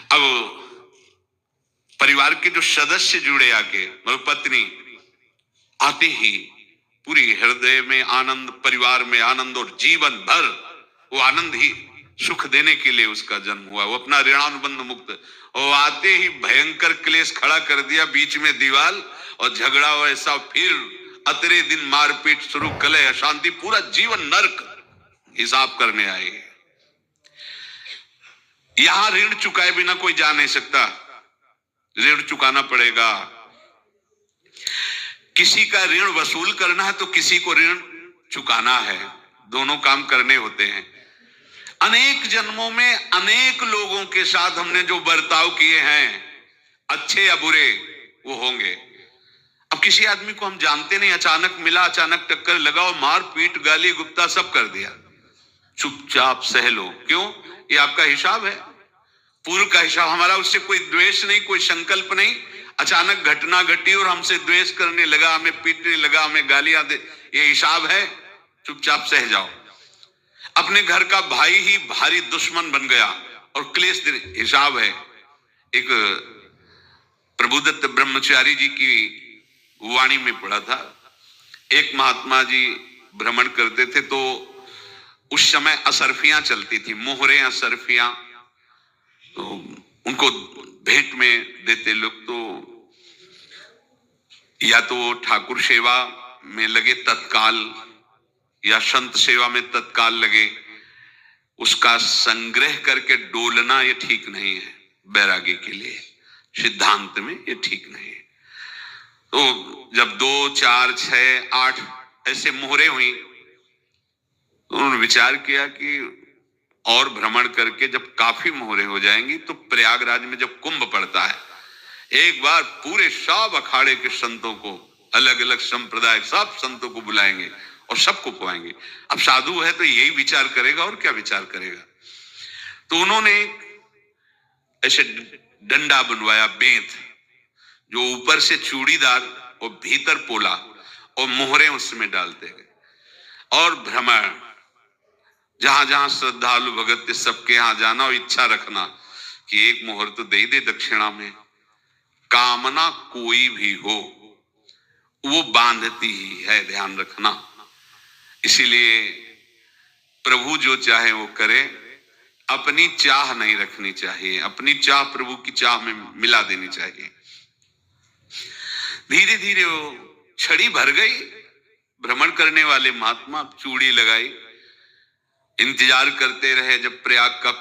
अब परिवार के जो सदस्य जुड़े आके, पत्नी आते ही पूरी हृदय में आनंद, परिवार में आनंद, और जीवन भर वो आनंद ही सुख देने के लिए उसका जन्म हुआ। वो अपना ऋणानुबंध मुक्त, और आते ही भयंकर क्लेश खड़ा कर दिया, बीच में दीवार और झगड़ा वैसा, फिर अतरे दिन मारपीट शुरू, कलह अशांति, पूरा जीवन नरक हिसाब करने आए। यहां ऋण चुकाए बिना कोई जा नहीं सकता, ऋण चुकाना पड़ेगा। किसी का ऋण वसूल करना है तो किसी को ऋण चुकाना है, दोनों काम करने होते हैं। अनेक जन्मों में अनेक लोगों के साथ हमने जो बर्ताव किए हैं, अच्छे या बुरे, वो होंगे। अब किसी आदमी को हम जानते नहीं, अचानक मिला, अचानक टक्कर लगा और मार पीट गाली गुप्ता सब कर दिया, चुपचाप सह लो। क्यों? ये आपका हिसाब है, पूर्व का हिसाब। हमारा उससे कोई द्वेष नहीं, कोई संकल्प नहीं, अचानक घटना घटी और हमसे द्वेष करने लगा, हमें पीटने लगा, हमें गालियां दे, ये हिसाब है, चुपचाप सह जाओ। अपने घर का भाई ही भारी दुश्मन बन गया और क्लेश, हिसाब है। एक प्रभुदत्त ब्रह्मचारी जी की वाणी में पढ़ा था, एक महात्मा जी भ्रमण करते थे, तो उस समय असरफियां चलती थी, मोहरे असरफियां, तो उनको भेंट में देते लोग। तो या तो ठाकुर सेवा में लगे तत्काल, या संत सेवा में तत्काल लगे, उसका संग्रह करके डोलना ये ठीक नहीं है बैरागी के लिए, सिद्धांत में ये ठीक नहीं है। तो जब 2, 4, 6, 8 ऐसे मोहरे हुई, तो उन्होंने विचार किया कि और भ्रमण करके जब काफी मोहरे हो जाएंगी तो प्रयागराज में जब कुंभ पड़ता है, एक बार पूरे सब अखाड़े के संतों को, अलग अलग संप्रदाय सब संतों को बुलाएंगे और सबको पवाएंगे। अब साधु है तो यही विचार करेगा, और क्या विचार करेगा। तो उन्होंने ऐसे डंडा बनवाया, बेंत, जो ऊपर से चूड़ीदार और भीतर पोला, और मोहरे उसमें डालते गए, और भ्रमण, जहां जहां श्रद्धालु भगत थे सबके यहां जाना और इच्छा रखना कि एक मोहर तो दे दे दक्षिणा में। कामना कोई भी हो वो बांधती ही है, ध्यान रखना। इसीलिए प्रभु जो चाहे वो करे, अपनी चाह नहीं रखनी चाहिए, अपनी चाह प्रभु की चाह में मिला देनी चाहिए। धीरे धीरे वो छड़ी भर गई, भ्रमण करने वाले महात्मा चूड़ी लगाई, इंतजार करते रहे जब प्रयाग का